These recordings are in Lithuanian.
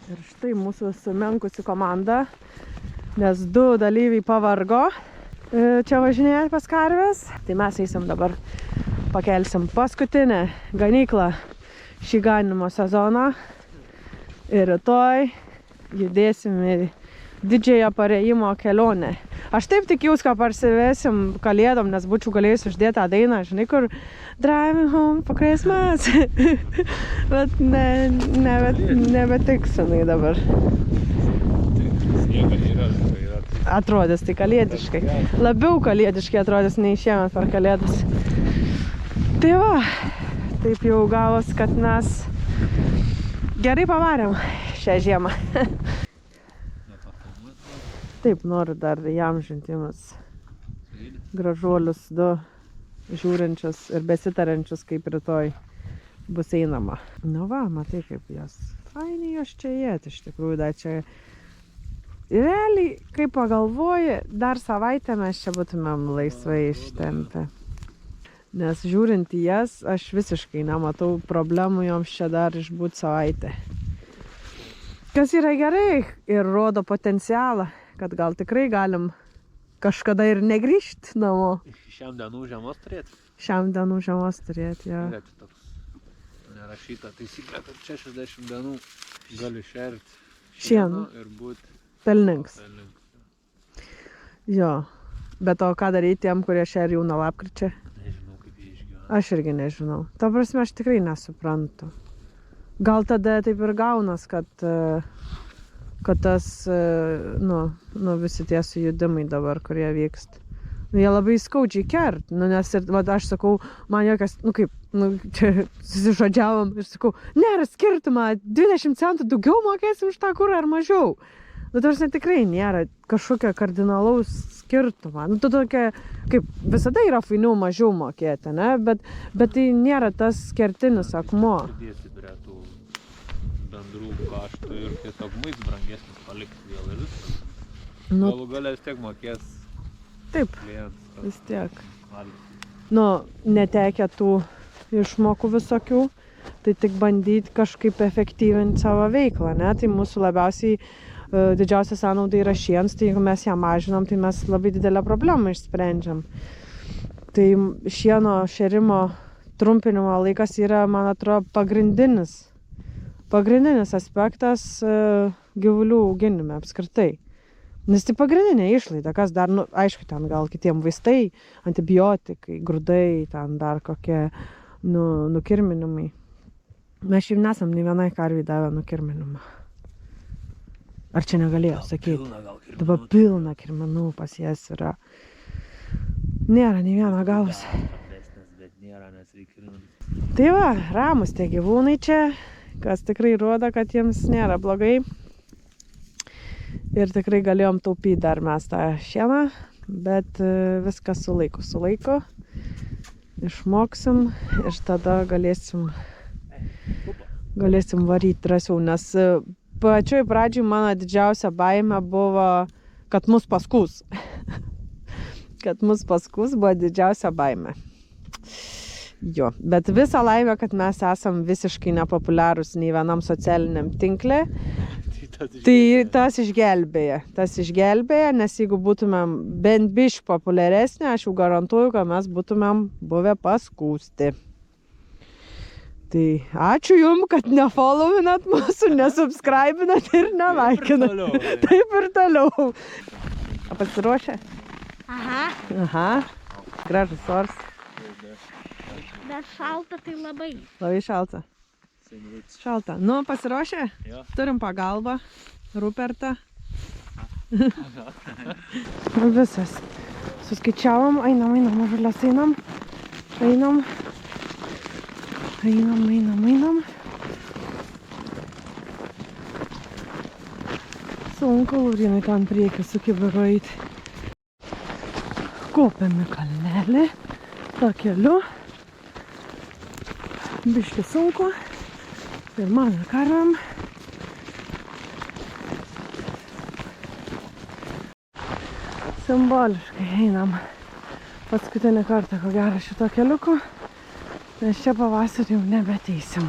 Ir štai mūsų sumenkusi komanda, nes 2 dalyviai pavargo čia važinėjant pas karves. Tai mes eisim dabar, pakelsim paskutinę ganyklą šį ganimo sezoną. Ir rytoj judėsim į didžiąją parėjimo kelionę. Aš taip tikiuosi, kad parsivesim kalėdom, nes būčiau galėjus uždėti tą dainą, žinai, kur Driving home for Christmas. Bet nebetiks jinai dabar. Atrodys tai kalėdiškai. Labiau kalėdiškai atrodys nei šiemet per kalėdas. Tai va, taip jau gavos, kad mes gerai pavarėm šią žiemą. Taip, noriu dar įamžinti jums gražuolius 2 žiūrinčius ir besitariančius, kaip rytoj bus einama. Nu va, matai, kaip jos. Fainiai jos čia jėt, iš tikrųjų, dar čia. Realiai, kaip pagalvoji, dar savaitę mes čia būtumėm laisvai ištempę. Nes žiūrint į jas, aš visiškai nematau problemų joms čia dar išbūt savaitę. Kas yra gerai ir rodo potencialą, kad gal tikrai galim kažkada ir negrįžti namo. Šiam dienų žiemos turėti? Šiam dienų žiemos turėti, jo. Yra čia toks nerašyta taisyklė, kad 60 dienų gali šerti šieno ir būti pelningas. Jo, bet o ką daryti tiem, kurie šeri jau nuo lapkričio? Nežinau, kaip jie išgyvena. Aš irgi nežinau. Ta prasme, aš tikrai nesuprantu. Gal tada taip ir gaunas, kad tas, visi tie sujudimai dabar, kurie vyksta. Jie labai skaudžiai kert, nes ir, aš sakau, man jokias, čia susižodžiavom ir sakau, nėra skirtumą, 20 centų daugiau mokėsim už tą kurą ar mažiau. Tarsi tikrai nėra kažkokio kardinalaus skirtumą. Tokia, kaip visada yra fainiau mažiau mokėti, ne? Bet tai nėra tas kertinis akmuo. Bendrų kaštų ir tiesiog muit brangesnis palikti vėl ir viskas. Galų galia vis tiek mokės. Taip, klientas, vis tiek. Valgyti. Netekę tų išmokų visokių, tai tik bandyti kažkaip efektyvinti savo veiklą, ne? Tai mūsų labiausiai didžiausia sąnauda yra šienas, tai jeigu mes ją mažinam, tai mes labai didelę problemą išsprendžiam. Tai šieno šerimo trumpinimo laikas yra, man atrodo, pagrindinis aspektas gyvulių auginime apskritai. Nes tai pagrindinė išlaida, kas dar, aišku, ten gal kitiem vaistai, antibiotikai, grūdai, ten dar kokie nukirminimai. Mes šiaip nesam nei vienai karvei davę nukirminimą. Ar čia negalėjo sakyti? Dabar pilna kirminų pas jas yra. Nėra nei vieno gavus. Tai va, ramus tie gyvūnai čia, kas tikrai rodo, kad jiems nėra blogai. Ir tikrai galėjom taupyti dar mes tą šieną, bet viskas su laiku. Išmoksim ir tada galėsim varyti drąsiau, nes pačioj pradžioj mano didžiausia baimė buvo, kad mus paskūs. Kad mus paskūs buvo didžiausia baimė. Jo, bet visą laimę, kad mes esam visiškai nepopuliarūs nei vienam socialiniam tinkle. Tai tas išgelbėja, nes jeigu būtumėm bent biškį populiaresnė, aš jau garantuoju, kad mes būtumėm buvę paskūsti. Tai ačiū jums, kad nefollowinat mūsų, nesubscribinat ir nelaikinat. Taip ir toliau. Pasiruošę? Aha. Gražus oras. Bet šalta tai labai. Labai šalta. Šalta. Pasiruošę? Jo. Turim pagalbą. Rupertą. Visas. Suskaičiavom. Einam, mažulės einam. Sunku Laurinai ten priekį su kibiru eiti. Kopiam į kalnelį. Takeliu. Biški sunku. Ir man ir karvam. Simboliškai einam paskutinį kartą, ko gero, šito keliuku, nes čia pavasarį jau nebeteisim.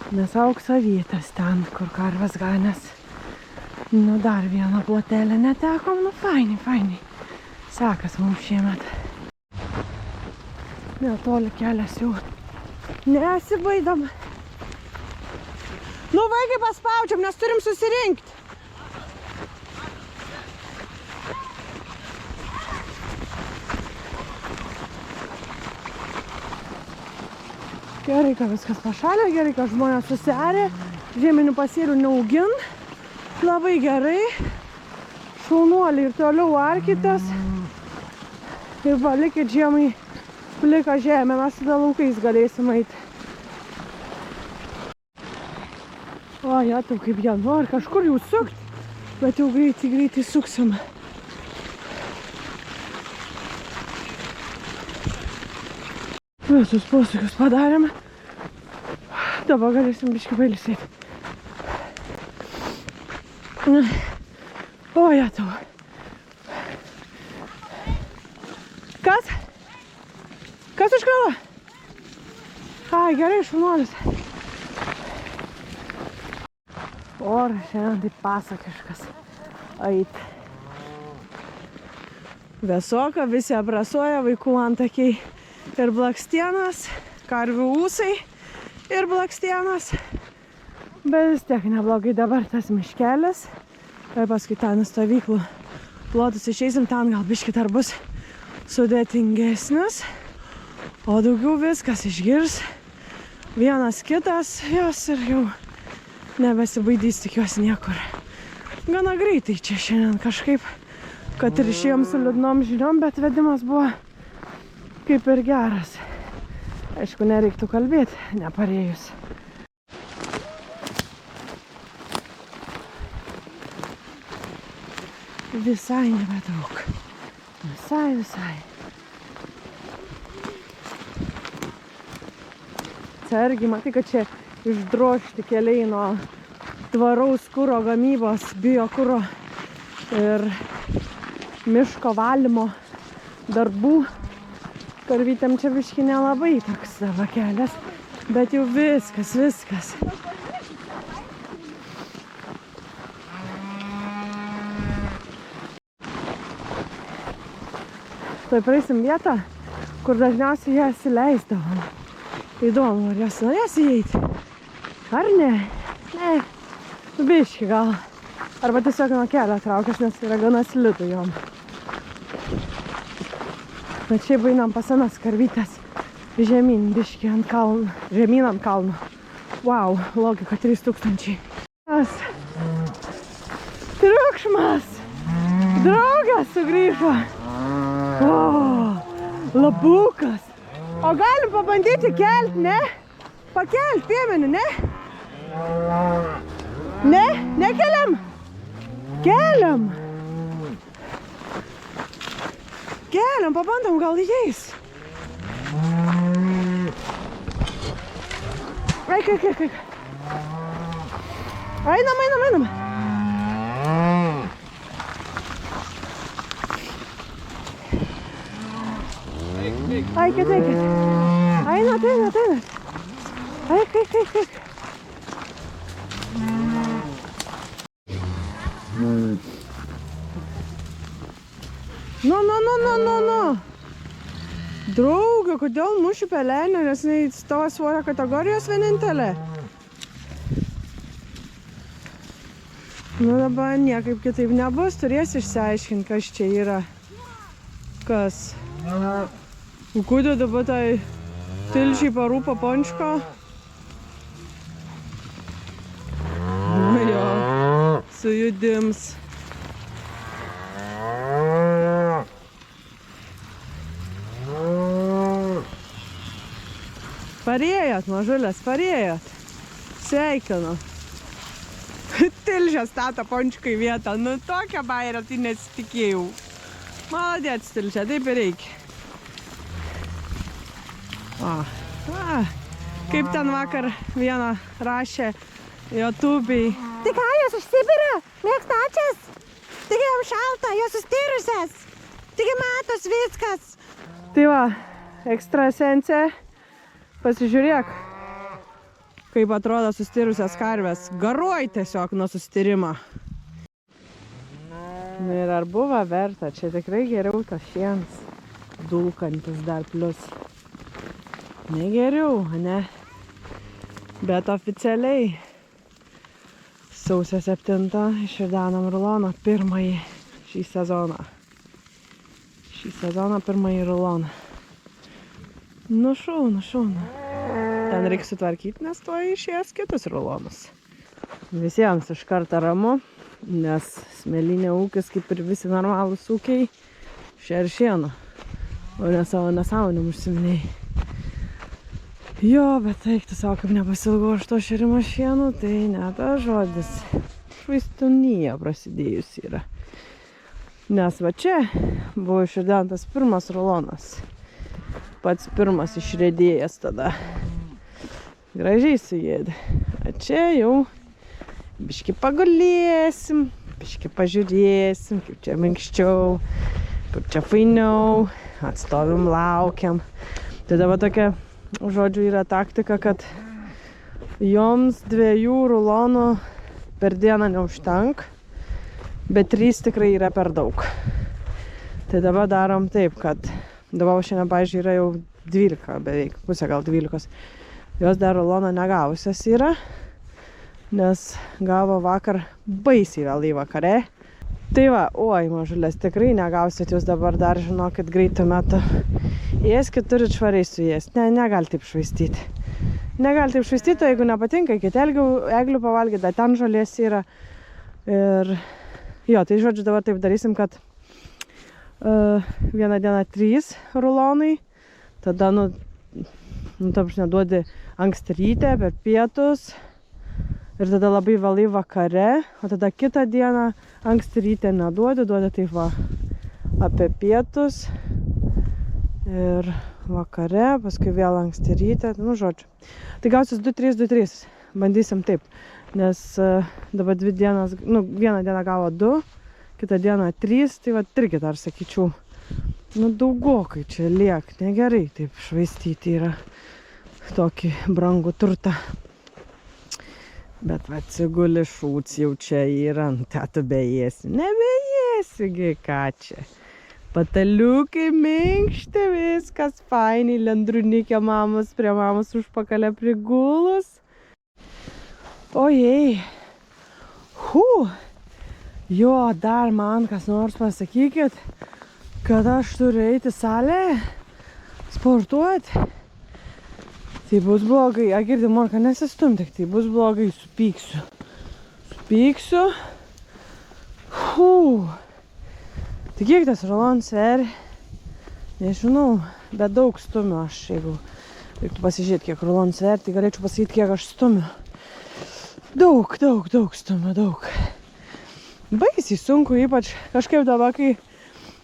Nes aukso vytas ten, kur karvas ganės. Nu, dar vieną plotelę netekom, nu, fainiai. Sekas mums šiemet. Netoli kelias jau nesibaidom. Nu, vaikai paspaudžiam, nes turim susirinkti. Gerai, kad viskas pašalė, gerai, kad žmonės susiarė, žieminių pasėlių neaugin, labai gerai, šaunuoliai ir toliau arkitės ir palikit žiemai pliką žemę, mes tada laukais galėsim eiti. O, jatau, kaip jie nori kažkur jau sukt, bet jau greitai suksim. Visus posūkius padarėme. Dabar galėsim biškį pailsėti. O, jatau. Kas? Kas užkliuvo? Ai, gerai, šaunuolis. Oras šiandien taip pasakiškas. Ait. Vėsoka, visi abrasuoja, vaikų antakiai. Ir blakstienas, karvių ūsai ir blakstienas. Bet vis tiek neblogai dabar tas miškelis. Ir paskui ten stovyklų plotus išeisim, ten gal biškį dar bus sudėtingesnis. O daugiau viskas išgirs. Vienas kitas jos ir jau nebesibaidys, tikiuosi niekur. Gana greitai čia šiandien kažkaip, kad ir išėjom su liūdnom žiniom, bet vedimas buvo kaip ir geras. Aišku, nereiktų kalbėti, neparėjus. Visai nebedaug. Visai. Atsargiai, matai, kad čia išdrožti keliai nuo tvaraus kuro gamybos, biokuro ir miško valymo darbų. Karvytėm čia biškį nelabai toks savo kelias, bet jau viskas. Tai praeisim vietą, kur dažniausiai jie įsileisdavom. Įdomu, ar jos norės įeiti? Ar ne? Ne. Biškį gal. Arba tiesiog nuo kelio traukias, nes yra gana slidu jom. Bet šiaip einam pas senas karvytės žemyn, biškį ant kalno. Žemyn ant kalno. Wow, logika 3000. Triukšmas! Draugas sugrįžo. O, lapukas. O galim pabandyti kelt, ne? Pakelt piemenį, ne? Ne? Nekeliam? Keliam! Keliam, pabandom, gal įeis. Eik. Einam. Eikit. Einat. Eik. Nu. Draugė, kodėl muši pelenę, nes jinai tavo svorio kategorijos vienintelė? Nu dabar niekaip kitaip nebus, turės išsiaiškinti, kas čia yra. Kas? Kudė dabar tai tilžiai parūpa pončko. Nu jo, sujudims. Parėjot, mažulės, Sveikinu. Tilžė stato pončką į vietą. Nu, tokią bairę tai nesitikėjau. Maladėts, Tilžė, taip ir reikia. Kaip ten vakar vieną rašė YouTube'ai. Tai ką, jos iš Sibiro? Mėgstačias? Tik jam šalta, jos sustyrusias. Tik matos viskas. Tai va, ekstrasensė. Pasižiūrėk. kaip atrodo sustirusios karvės. Garoj tiesiog nuo sustirimo. Ir ar buvo verta? Čia tikrai geriau tas šienas. Dulkantis dar plus. Negeriau, ne? Bet oficialiai sausio 7 išridenam ruloną pirmąjį šį sezoną. Šį sezoną pirmąjį ruloną. Nušaunu. Ten reikia sutvarkyti, nes to išėjęs kitus rulonus. Visiems iš karto ramu, nes smėlinė ūkis, kaip ir visi normalūs ūkiai, šer šieno, o ne savo nesąmonėm užsiminėjai. Jo, bet eiktų savo, kaip nepasilgau aš to šerimo šienų, tai ne tas žodis. Švaistonija prasidėjus yra. Nes va čia buvo išridentas pirmas rulonas. Pats pirmas išriedėjęs tada. Gražiai suėdė. A čia jau biški pagulėsim, biški pažiūrėsim, kaip čia minkščiau, kaip čia fainiau, atstovim, laukiam. Tai dabar tokia, žodžiu, yra taktika, kad joms 2 rulonų per dieną neužtenka, bet 3 tikrai yra per daug. Tai dabar darom taip, kad dabar šiandien, pavyzdžiui, yra jau 12 beveik, pusė gal 12. Jos dar ruloną negavusios yra, nes gavo vakar baisiai vėlai vakare. Tai va, oi, mažulės, tikrai negausit jūs dabar dar, žinokit, greitų metų. Ėskit, turit švariai suėsti. Ne, negali taip švaistyti. Negali taip švaistyti, o jeigu nepatinka, iki eglių pavalgyti, dar ten žolės yra. Ir jo, tai žodžiu, dabar taip darysim, kad vieną dieną 3 rulonai, tada, duodi anksti ryte, per pietus, ir tada labai vėlai vakare, o tada kitą dieną anksti ryte neduodi, duodi taip va, apie pietus ir vakare, paskui vėl anksti ryte, žodžiu. Tai gausis 2-3, bandysim taip, nes dabar 2 dienas, vieną dieną gavo 2, kitą dieną 3, tai va irgi dar sakyčiau, daugokai čia liek, negerai taip švaistyti yra tokį brangų turtą. Bet va, atsiguli šūts jau čia yra, tu bejiesi. Nebejėsigi, ką čia. Pataliukai minkšti, viskas fainiai, lendrunikė mamos prie mamos užpakalę prigulus. Ojei. Jo, dar man kas nors pasakykit, kad aš turiu eiti į salę, sportuoti. Tai bus blogai, girdi, Morka, nesistumtik, tai bus blogai, supyksiu. Tai kiek tas rulonas sveria? Nežinau, bet daug stumiu aš, jeigu reiktų pasižiūrėti, kiek rulonas sveria, tai galėčiau pasakyti, kiek aš stumiu. Daug stumiu. Baisiai sunku, ypač kažkaip dabar, kai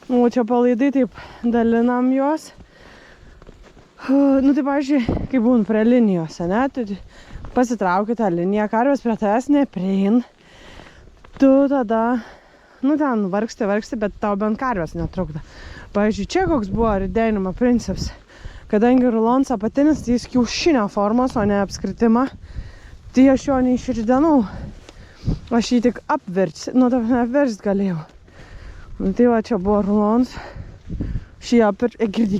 čia palaidai taip dalinam juos. Tai, pavyzdžiui, kai būn prie linijos, ne, tu pasitrauki tą liniją, karvės prie tavęs nepriein. Tu tada, ten vargsti, bet tau bent karvės netrukdo. Pavyzdžiui, čia koks buvo ridenimo principas. Kadangi rulonas apatinis, tai jis kiaušinio formos, o ne apskritimą, tai aš jo neišridenau. Aš jį tik apverst galėjau. Tai va, čia buvo rulonas. Šį girdi,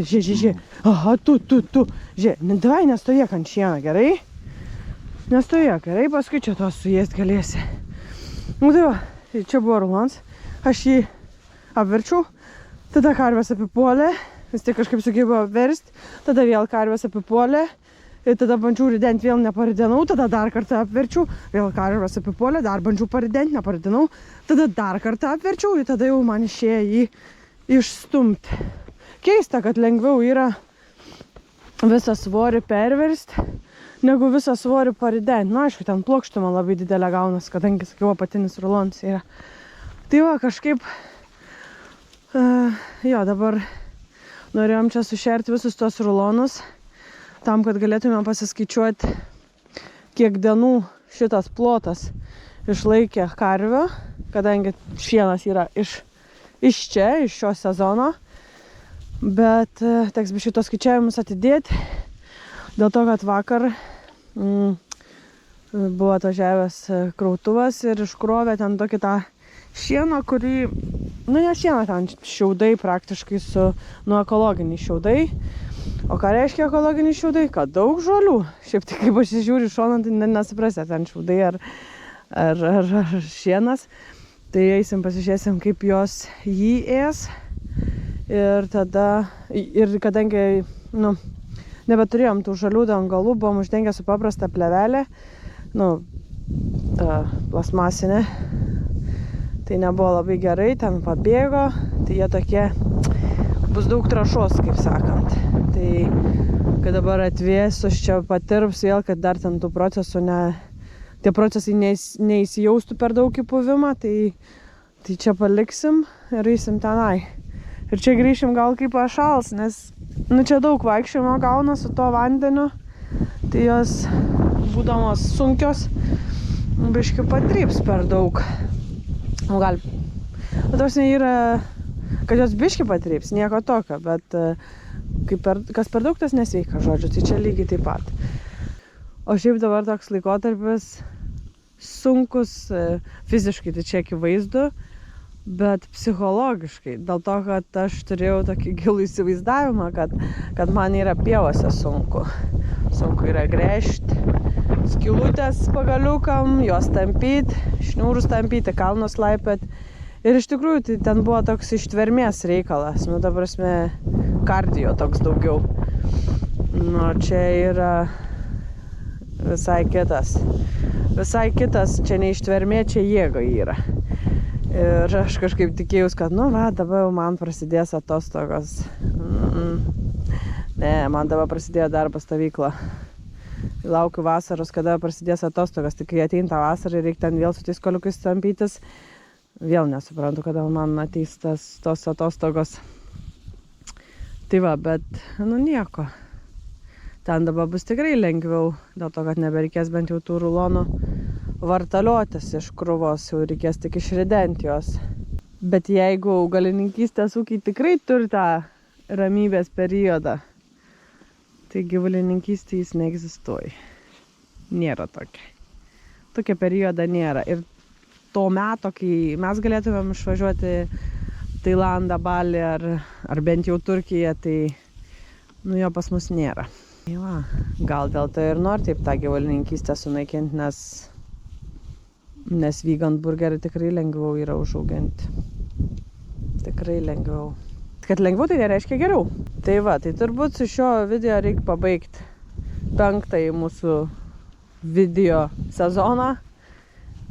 žiūrėk. Aha, tu. Žiūrėk, davai nestovėk ant šieno, gerai? Nestovėk, gerai, paskui čia tos suėst galėsi. Tai va, čia buvo rulonas. Aš jį apverčiau, tada karvės apipuolė, vis tiek kažkaip sugebėjau apversti, tada vėl karvės apipuolė, ir tada bandžiau ridenti, vėl neparidenau, tada dar kartą apverčiau, vėl karvės apipuolė, dar bandžiau paridenti, neparidenau, tada dar kartą apverčiau, ir tada jau man išėjo jį išstumti. Keista, kad lengviau yra visą svorį perversti, negu visą svorį paridenti. Aišku, ten plokštuma labai didelė gaunas, kadangi, sakiau, apatinis rulonas yra. Tai va, kažkaip, dabar norėjom čia sušerti visus tos rulonus, tam, kad galėtume pasiskaičiuoti, kiek dienų šitas plotas išlaikė karvio, kadangi šienas yra iš šio sezono, bet teks be šitos skaičiavimus atidėti, dėl to, kad vakar buvo atvažiavęs krautuvas ir iškrovė ten tokį tą šieną, kurį, ne šieną, ten šiaudai praktiškai ekologiniai šiaudai. O ką reiškia ekologiniai šiaudai? Kad daug žolių. Šiaip tik kaip aš žiūriu šoną, tai nesuprasi, ar ten šiaudai ar šienas. Tai eisim pasižiūrėsim, kaip jos jį ės. Ir tada, ir kadangi, nebeturėjom tų žalių dangalų, buvom uždengę su paprasta plevelė, plasmasinė. Tai nebuvo labai gerai, ten pabėgo, tai jie tokie, bus daug trašos, kaip sakant. Tai, kad dabar atvėsus čia patirps vėl, kad dar ten tų procesų tie procesai neįsijaustų per daug į puvimą, tai čia paliksim ir eisim tenai. Ir čia grįšim gal kaip pašals, nes čia daug vaikščiojimo gauna su to vandeniu, tai jos būdamos sunkios, biški patryps per daug. Gal, tarsi yra, kad jos biški patryps, nieko tokio, bet kas per daug, tas nesveika, žodžiu, tai čia lygiai taip pat. O šiaip dabar toks laikotarpis sunkus, fiziškai tai čia akivaizdu, bet psichologiškai, dėl to, kad aš turėjau tokį gilų įsivaizdavimą, kad man yra pievose sunku. Sunku yra gręžti skylutės pagaliukam, juos tampyti, šniūrus tampyti, kalnus laipėt. Ir iš tikrųjų tai ten buvo toks ištvermės reikalas, ta prasme, kardio toks daugiau. Čia yra visai kitas. Visai kitas, čia ne ištvermė, čia jėga yra. Ir aš kažkaip tikėjus, kad, dabar jau man prasidės atostogos. Ne, man dabar prasidėjo darbo stovykla. Laukiu vasaros, kada prasidės atostogas. Tik kai ateina tą vasarą ir reikia ten vėl su tais koliukais tampytis. Vėl nesuprantu, kada man ateis tos atostogos. Tai va, bet, nieko. Ten dabar bus tikrai lengviau, dėl to, kad nebereikės bent jau tų rulonų vartaliotis iš krūvos, jau reikės tik išridenti jos. Bet jeigu augalininkystės ūkiai tikrai turi tą ramybės periodą, tai gyvulininkystė jis neegzistuoja. Nėra tokia. Tokia perioda nėra. Ir to meto, kai mes galėtumėm išvažiuoti Tailandą, Balį ar bent jau Turkiją, tai jo pas mus nėra. Va, gal dėl to ir nori taip tą gyvulininkystę sunaikinti, nes vegan burgerį tikrai lengviau yra užauginti. Tikrai lengviau. Kad lengviau tai nereiškia geriau. Tai va, tai turbūt su šio video reikia pabaigti 5. mūsų video sezoną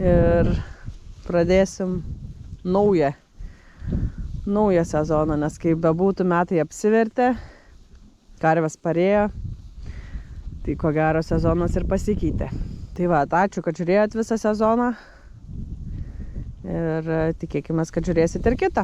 ir pradėsim naują sezoną, nes kaip bebūtų metai apsivertė, karvės parėjo, tai ko gero sezonas ir pasikeitė. Tai va, ačiū, kad žiūrėjot visą sezoną ir tikėkime, kad žiūrėsit ir kitą.